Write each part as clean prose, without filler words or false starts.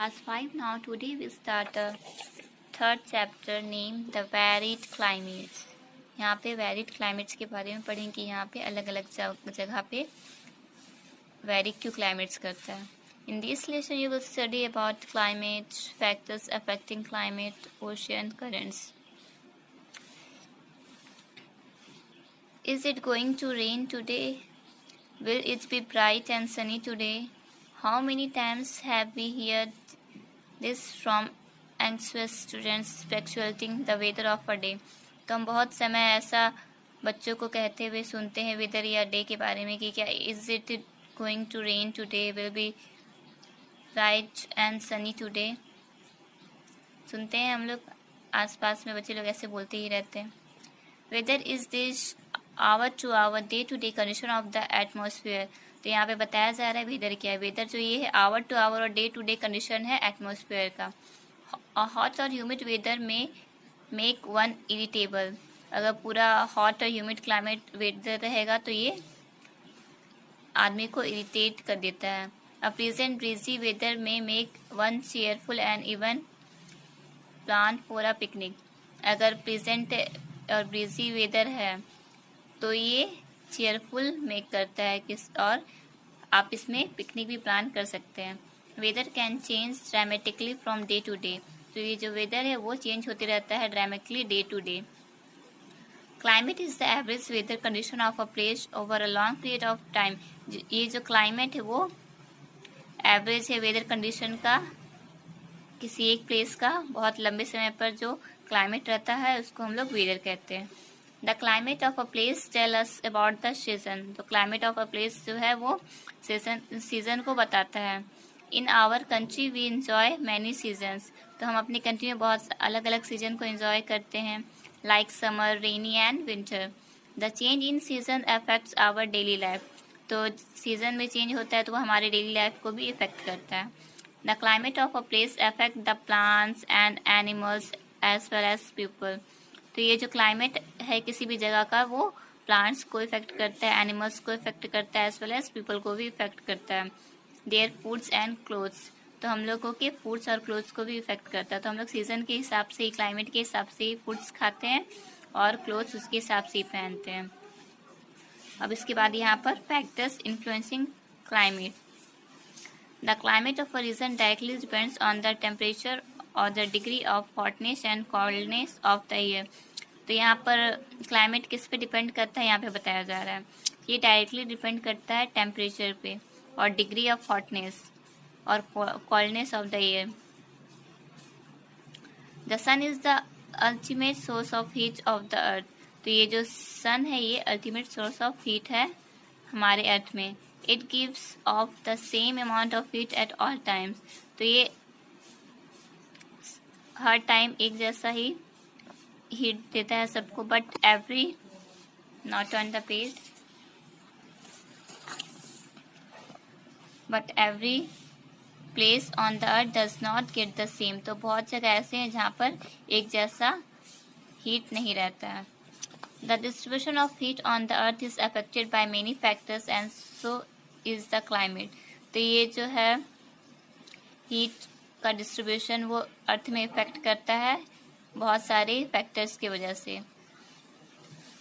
Class 5 now. Today we start the third chapter named the varied climates. यहाँ पे varied climates के बारे में पढ़ेंगे। यहाँ पे अलग अलग जगह पे वेरी क्यों क्लाइमेट्स करता है। In this lesson you will study about climate, factors affecting climate, ocean currents. Is it going to rain today? Will it be bright and sunny today? How many times have we heard this from anxious students speculating the weather of a day? तो हम बहुत समय ऐसा बच्चों को कहते हुए सुनते हैं वेदर या डे के बारे में कि क्या is it going to rain today, will be bright and sunny today. सुनते हैं हम लोग, आसपास में बच्चे लोग ऐसे बोलते ही रहते हैं। Weather is this hour to hour day to day condition of the atmosphere. तो यहाँ पे बताया जा रहा है वेदर क्या है। वेदर जो ये है आवर टू आवर और डे टू डे कंडीशन है एटमोसफियर का। हॉट और ह्यूमिड वेदर में मेक वन इरिटेबल। अगर पूरा हॉट और ह्यूमिड क्लाइमेट वेदर रहेगा तो ये आदमी को इरिटेट कर देता है। अ प्लीजेंट ब्रीजी वेदर में make one cheerful and even plan for a picnic. अगर प्लीजेंट और ब्रीजी वेदर है तो ये चेयरफुल मेक करता है और आप इसमें पिकनिक भी प्लान कर सकते हैं। Weather can change dramatically from day to day. तो ये जो वेदर है वो चेंज होते रहता है dramatically day to day. Climate is the average weather condition of a place over a long period of time. ये जो क्लाइमेट है वो एवरेज है वेदर कंडीशन का, किसी एक प्लेस का बहुत लंबे समय पर जो क्लाइमेट रहता है उसको हम लोग वेदर कहते हैं। The climate of a place tell us about the season. तो क्लाइमेट ऑफ अ प्लेस जो है वो सीजन को बताता है। In our country we enjoy many seasons. तो हम अपनी कंट्री में बहुत अलग अलग सीजन को एंजॉय करते हैं, like summer, rainy and winter. The change in season affects our daily life. तो सीजन में चेंज होता है तो वो हमारे डेली लाइफ को भी इफेक्ट करता है। The climate of a place affect the plants and animals as well as people. तो ये जो क्लाइमेट है किसी भी जगह का वो प्लांट्स को इफेक्ट करता है, एनिमल्स को इफेक्ट करता है, एज वेल एज पीपल को भी इफेक्ट करता है। Their foods and clothes. तो हम लोगों के फूड्स और क्लोथ्स को भी इफेक्ट करता है। तो हम लोग सीजन के हिसाब से ही, क्लाइमेट के हिसाब से ही फूड्स खाते हैं और क्लोथ्स उसके हिसाब से ही पहनते हैं। अब इसके बाद यहाँ पर factors influencing climate. The climate of a region directly depends on the temperature और the degree of hotness and coldness of the year. तो यहाँ पर क्लाइमेट किस पे डिपेंड करता है यहाँ पे बताया जा रहा है। ये डायरेक्टली डिपेंड करता है टेम्परेचर पे और डिग्री ऑफ हॉटनेस और coldness of the year. The sun is the ultimate source of heat of the earth. तो ये जो सन है ये अल्टीमेट सोर्स ऑफ हीट है हमारे अर्थ में। It gives off the same amount of heat at all times. तो ये हर टाइम एक जैसा ही हीट देता है सबको, but every not on the page but every place on the earth does not get the same. तो बहुत जगह ऐसे हैं जहाँ पर एक जैसा हीट नहीं रहता है। The distribution of heat on the earth is affected by many factors and so is the climate. तो ये जो है हीट का डिस्ट्रीब्यूशन वो अर्थ में इफेक्ट करता है बहुत सारे फैक्टर्स की वजह से।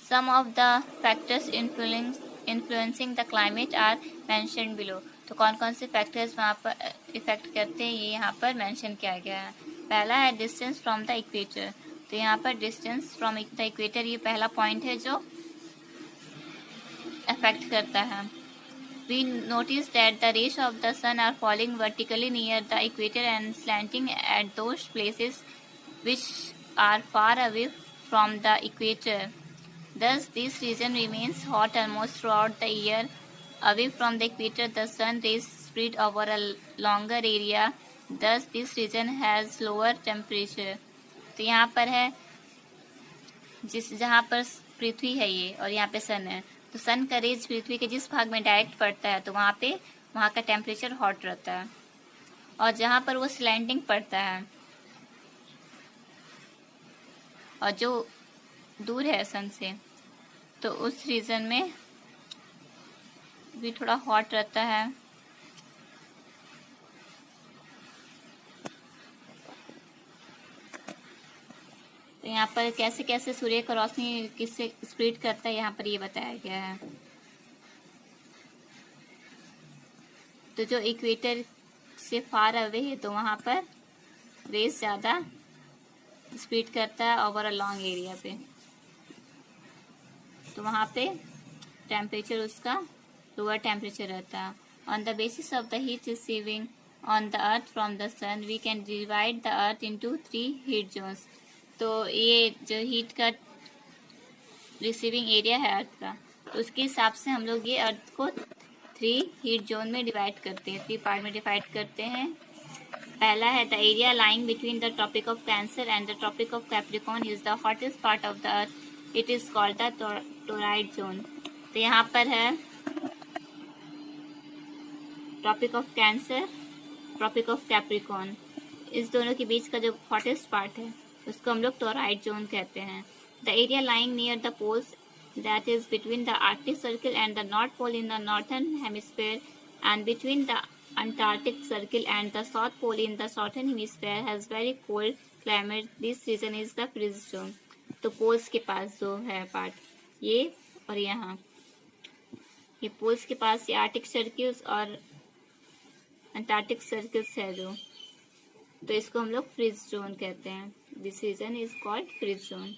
Some of the factors influencing the climate are mentioned below. तो कौन कौन से फैक्टर्स वहाँ पर इफेक्ट करते हैं ये यहाँ पर मेंशन किया गया है। पहला है डिस्टेंस फ्रॉम द इक्वेटर। तो यहाँ पर डिस्टेंस फ्रॉम द इक्वेटर ये पहला पॉइंट है जो अफेक्ट करता है। We notice that the rays of the sun are falling vertically near the equator and slanting at those places which are far away from the equator. Thus, this region remains hot almost throughout the year. Away from the equator, the sun rays spread over a longer area. Thus, this region has lower temperature. तो यहाँ पर है जहाँ पर पृथ्वी है ये और यहाँ पे सन है, तो सन का रेज पृथ्वी के जिस भाग में डायरेक्ट पड़ता है तो वहाँ का टेम्परेचर हॉट रहता है। और जहाँ पर वो स्लैंटिंग पड़ता है और जो दूर है सन से तो उस रीजन में भी थोड़ा हॉट रहता है। यहाँ पर कैसे कैसे सूर्य का रोशनी किससे स्प्लिट करता है यहाँ पर ये बताया गया है। तो जो इक्वेटर से फार अवे है तो वहाँ पर रेस ज़्यादा स्प्लिट करता है ओवर अ लॉन्ग एरिया पे, तो वहाँ पे टेम्परेचर उसका लोअर टेम्परेचर रहता है। On the basis of the heat receiving on the earth from the sun we can divide the earth into 3 heat zones. तो ये जो हीट का रिसीविंग एरिया है अर्थ का, तो उसके हिसाब से हम लोग ये अर्थ को 3 हीट जोन में डिवाइड करते हैं, 3 पार्ट में डिवाइड करते हैं। पहला है the area lying between the tropic of cancer and the tropic of capricorn is the hottest part of the earth, it is called the torrid zone. तो यहाँ पर है tropic of cancer, tropic of capricorn, इस दोनों के बीच का जो hottest part है उसको हम लोग टोराइड जोन कहते हैं। The area lying near the poles that is between the Arctic Circle and the North Pole in the northern hemisphere and between the Antarctic Circle and the South Pole in the southern hemisphere has very cold climate. This region is the freeze zone. तो poles के पास जो है part ये और यहाँ ये poles के पास ये आर्टिक सर्किल्स और अंटार्कटिक सर्किल्स है जो, तो इसको हम लोग फ्रीज जोन कहते हैं। This region is called freeze zone.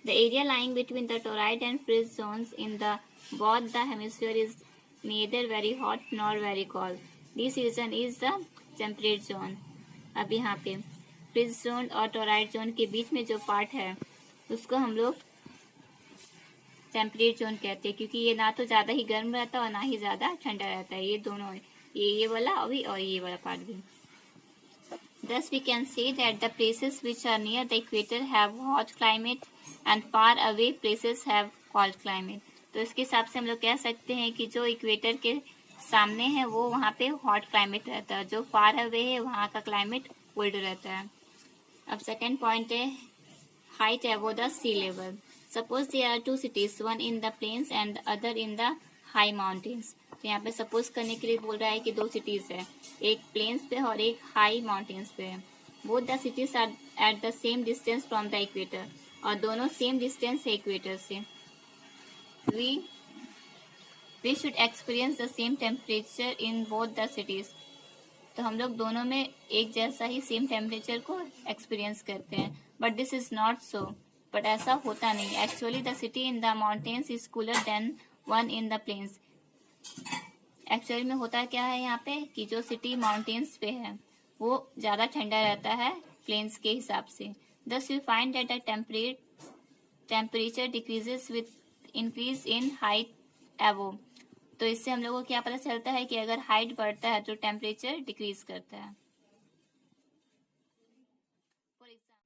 The area lying between the torrid and freeze zones in the both the hemisphere is neither very hot nor very cold. This region is the temperate zone. अब यहाँ पे freeze zone और torrid zone के बीच में जो part है उसको हम लोग temperate zone कहते हैं, क्योंकि ये ना तो ज़्यादा ही गर्म रहता है और ना ही ज़्यादा ठंडा रहता है। ये दोनों ये वाला अभी और ये वाला पार्ट भी। Thus we can say that the places which are near the equator have hot climate and far away places have cold climate. तो इसके हिसाब से हम लोग कह सकते हैं कि जो इक्वेटर के सामने है वो वहाँ पे हॉट क्लाइमेट रहता है, जो फार अवे है वहाँ का क्लाइमेट कोल्ड रहता है। अब सेकेंड पॉइंट है height above the sea level. Suppose there are 2 cities, one in the plains and the other in the high mountains. तो यहाँ पे सपोज करने के लिए बोल रहा है कि 2 cities है, एक प्लेन्स पे और एक हाई माउंटेन्स पे है। Both the cities are at the same distance from the equator, और दोनों सेम डिस्टेंस है इक्वेटर से। We should experience the same temperature in both the cities. तो हम लोग दोनों में एक जैसा ही सेम टेम्परेचर को एक्सपीरियंस करते हैं, but this is not so. But ऐसा होता नहीं। Actually the city in the mountains is cooler than one in the plains. Actually में होता क्या है यहाँ पे कि जो सिटी माउंटेन्स पे है वो ज़्यादा ठंडा रहता है प्लेन्स के हिसाब से। Thus we find that the temperature decreases with increase in height above. तो इससे हम लोगों को क्या पता चलता है कि अगर हाइट बढ़ता है तो टेम्परेचर डिक्रीज करता है।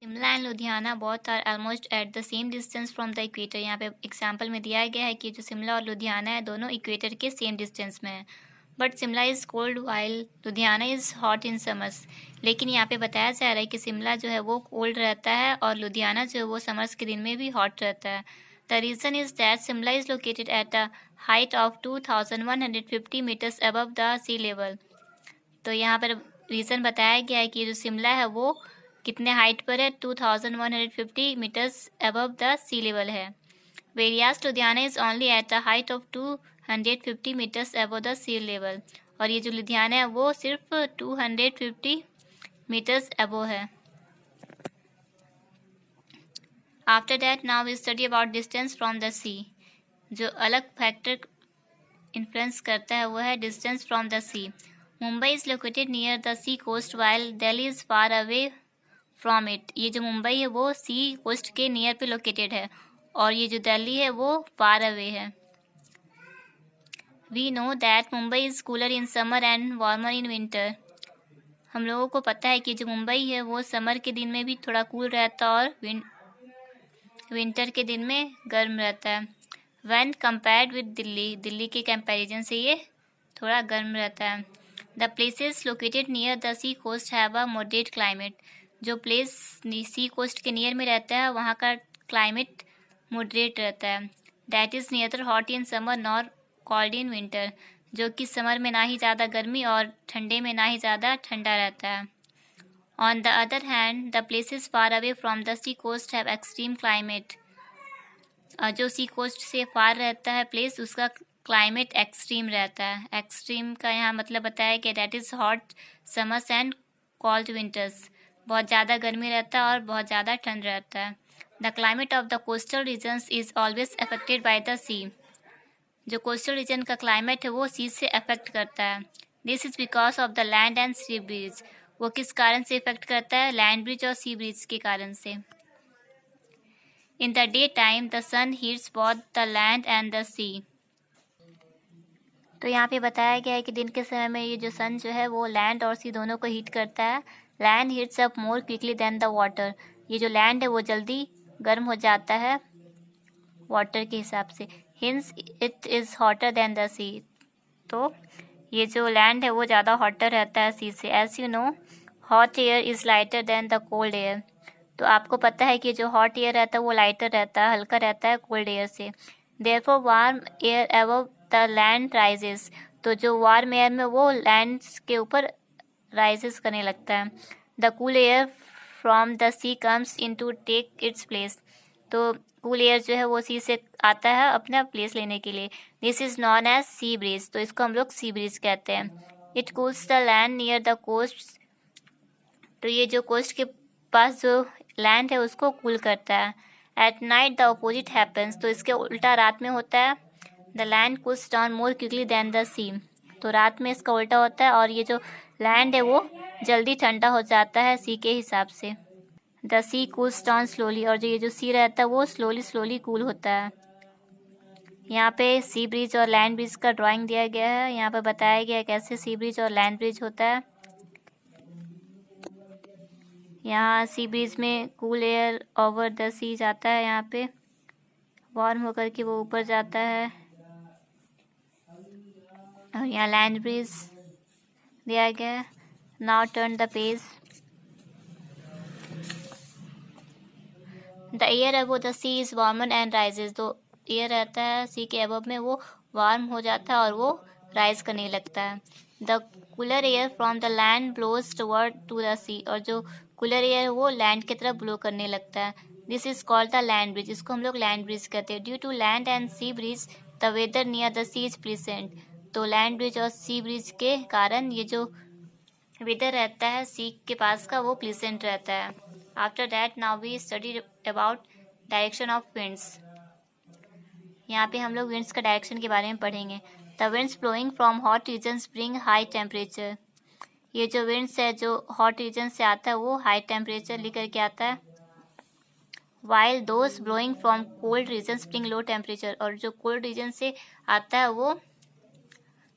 Shimla and Ludhiana both are almost at the same distance from the equator. यहाँ पे एग्जाम्पल में दिया गया है कि जो शिमला और लुधियाना है दोनों इक्वेटर के सेम डिस्टेंस में है। But Shimla is cold while Ludhiana is hot in summers. लेकिन यहाँ पे बताया जा रहा है कि शिमला जो है वो कोल्ड रहता है और लुधियाना जो है वो समर्स के दिन में भी हॉट रहता है। The reason is that Shimla is located at a height of 2150 metres above the sea level. तो यहाँ पर रीज़न बताया गया है कि जो शिमला है वो कितने हाइट पर है, 2150 metres above the sea level है। Whereas Ludhiana is only at the height of 250 metres above the sea level. और ये जो लुधियाना है वो सिर्फ 250 मीटर्स अबव है। After that now we study about distance from the sea. जो अलग फैक्टर इन्फ्लुएंस करता है वो है distance from the sea. Mumbai is located near the sea coast while Delhi is far away from it. ये जो मुंबई है वो सी कोस्ट के नियर पे लोकेटेड है और ये जो दिल्ली है वो फार अवे है। We know that Mumbai is cooler in summer and warmer in winter. हम लोगों को पता है कि जो मुंबई है वो समर के दिन में भी थोड़ा कूल रहता है और विंटर के दिन में गर्म रहता है। When compared with Delhi, Delhi के कंपैरिजन से ये थोड़ा गर्म रहता है। The places located near the sea coast have a moderate climate. जो प्लेस सी कोस्ट के नियर में रहता है वहाँ का क्लाइमेट मॉडरेट रहता है। That is neither hot in summer nor cold in winter. जो कि समर में ना ही ज़्यादा गर्मी और ठंडे में ना ही ज़्यादा ठंडा रहता है। On the other hand, the places far away from the sea coast have extreme climate. जो सी कोस्ट से फार रहता है प्लेस, उसका क्लाइमेट एक्सट्रीम रहता है. एक्सट्रीम का यहाँ मतलब बताया कि that is hot summers and cold winters. बहुत ज़्यादा गर्मी रहता है और बहुत ज़्यादा ठंड रहता है. The climate of the coastal regions is always affected by the sea. जो कोस्टल रीजन का क्लाइमेट है वो सी से अफेक्ट करता है. This is because of the land and sea breeze. वो किस कारण से इफेक्ट करता है? लैंड ब्रिज और सी ब्रिज के कारण से. In the daytime, the sun heats both the land and the sea. तो यहाँ पे बताया गया है कि दिन के समय में ये जो सन जो है वो लैंड और सी दोनों को हीट करता है. Land heats up more quickly than the water. ये जो लैंड है वो जल्दी गर्म हो जाता है वाटर के हिसाब से. Hence it is hotter than the sea. तो ये जो लैंड है वो ज़्यादा हॉटर रहता है सी से. As you know, hot air is lighter than the cold air. तो आपको पता है कि जो हॉट एयर रहता है वो लाइटर रहता है, हल्का रहता है कोल्ड एयर से. Therefore warm air above the land rises. तो जो वार्म एयर में वो लैंड के ऊपर राइजेस करने लगता है. The cool air from the sea comes in to take its place. तो कूल एयर जो है वो सी से आता है अपना प्लेस लेने के लिए. This is known as sea breeze. तो इसको हम लोग सी ब्रीज कहते हैं. It cools the land near the coast. तो ये जो कोस्ट के पास जो लैंड है उसको कूल करता है. At night the opposite happens. तो इसके उल्टा रात में होता है. The land cools down more quickly than the sea. तो रात में इसका उल्टा होता है और ये जो लैंड है वो जल्दी ठंडा हो जाता है सी के हिसाब से. The sea cools down slowly. और जो ये जो सी रहता है वो स्लोली कूल होता है. यहाँ पे सी ब्रिज और लैंड ब्रिज का ड्राइंग दिया गया है. यहाँ पे बताया गया है कैसे सी ब्रिज और लैंड ब्रिज होता है. यहाँ सी ब्रिज में कूल एयर ओवर द सी जाता है, यहाँ पे वार्म होकर के वो ऊपर जाता है. और यहाँ लैंड ब्रिज दिया गया है. Now turn the page. The air above the sea is warmer and rises. तो एयर रहता है सी के अबव में वो वार्म हो जाता है और वो राइज करने लगता है. The cooler air from the land blows toward to the sea. और जो कूलर एयर वो लैंड की तरफ ब्लो करने लगता है. This is called the land breeze. इसको हम लोग लैंड ब्रिज कहते हैं. Due to land and sea breeze the weather near the sea is pleasant. तो लैंड ब्रिज और सी ब्रिज के कारण ये जो वेदर रहता है सी के पास का वो प्लीजेंट रहता है. After that now we study about direction of winds. यहाँ पे हम लोग विंड्स का डायरेक्शन के बारे में पढ़ेंगे. The winds blowing from hot regions bring high temperature. ये जो विंड्स है जो हॉट रीजन से आता है वो हाई टेम्परेचर लेकर के आता है. While those blowing from cold regions bring low temperature. और जो कोल्ड रीजन से आता है वो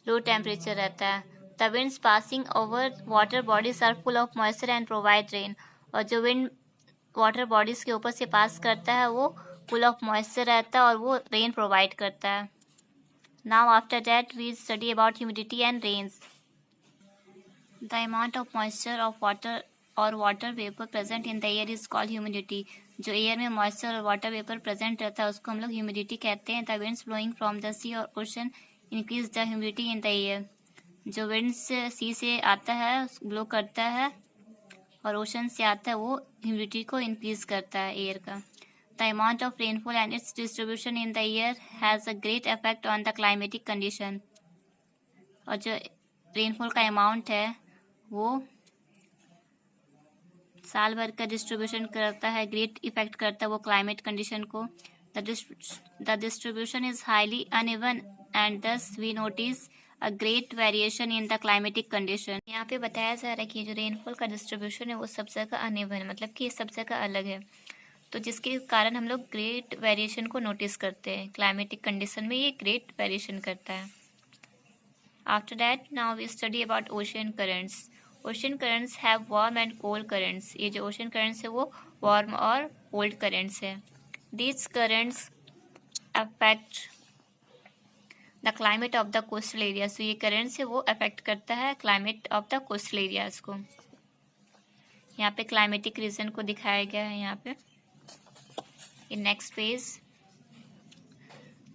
लो टेम्परेचर रहता है. The winds passing over water bodies are full of moisture and provide rain. और जो विंड वाटर बॉडीज के ऊपर से पास करता है वो फुल ऑफ मॉइस्चर रहता है और वो रेन प्रोवाइड करता है. Now after that we study about humidity and rains. The amount of moisture of water or water vapor present in the air is called humidity. जो एयर में moisture और water vapour present रहता है उसको हम लोग ह्यूमिडिटी कहते हैं. The winds blowing from the sea और ocean increase the humidity in the air. जो विंड्स सी से आता है ब्लो करता है और ओशन से आता है वो ह्यूमिडिटी को इंक्रीज करता है एयर का. The amount of rainfall and it's distribution in the air has a great effect on the climatic condition. और जो रेनफॉल का अमाउंट है वो साल भर का डिस्ट्रीब्यूशन करता है, ग्रेट इफेक्ट करता है वो क्लाइमेट कंडीशन को. The distribution is highly uneven and thus we notice a great variation in the climatic condition. यहाँ पे बताया जा रहा है कि जो रेनफॉल का डिस्ट्रीब्यूशन है वो सब जगह अनइवन मतलब कि सब जगह अलग है. तो जिसके कारण हम लोग ग्रेट वेरिएशन को नोटिस करते हैं. क्लाइमेटिक कंडीशन में ये ग्रेट वेरिएशन करता है. After that now we study about ocean currents. Ocean currents have warm and cold currents. ये जो ओशन करंट्स है वो वार्म और कोल्ड करंट्स है. These currents affect the climate of the coastal areas. तो ये करंट्स है वो अफेक्ट करता है climate of the coastal areas को. यहाँ पे क्लाइमेटिक रीजन को दिखाया गया है. यहाँ पे in next page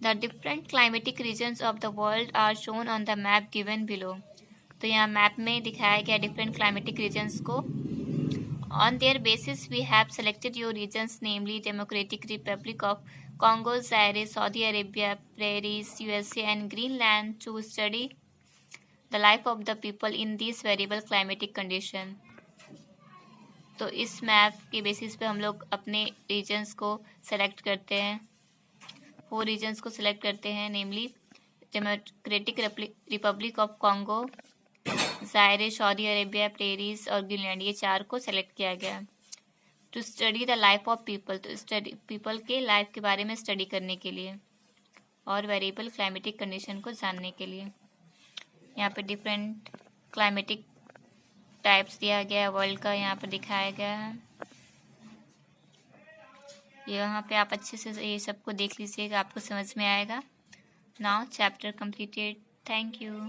the different climatic regions of the world are shown on the map given below. तो यहाँ मैप में दिखाया गया डिफरेंट क्लाइमेटिक रीजन्स को. On their basis, we have selected your regions, namely Democratic Republic of Congo, Zaire, Saudi Arabia, Prairies, USA, and Greenland, to study the life of the people in these variable climatic condition. तो इस map के basis पे हम लोग अपने regions को select करते हैं, 4 रीजन्स को सेलेक्ट करते हैं, namely Democratic Republic of Congo, Zaire, Saudi Arabia, prairies और ग्रीनलैंड, ये 4 को सेलेक्ट किया गया। To study the life of people, तो स्टडी पीपल के लाइफ के बारे में स्टडी करने के लिए और वेरिएबल क्लाइमेटिक कंडीशन को जानने के लिए। यहाँ पे डिफरेंट क्लाइमेटिक टाइप्स दिया गया है वर्ल्ड का, यहाँ पर दिखाया गया है। यहाँ पे आप अच्छे से ये सबको देख लीजिएगा, आपको समझ में आएगा। Now chapter completed. Thank you.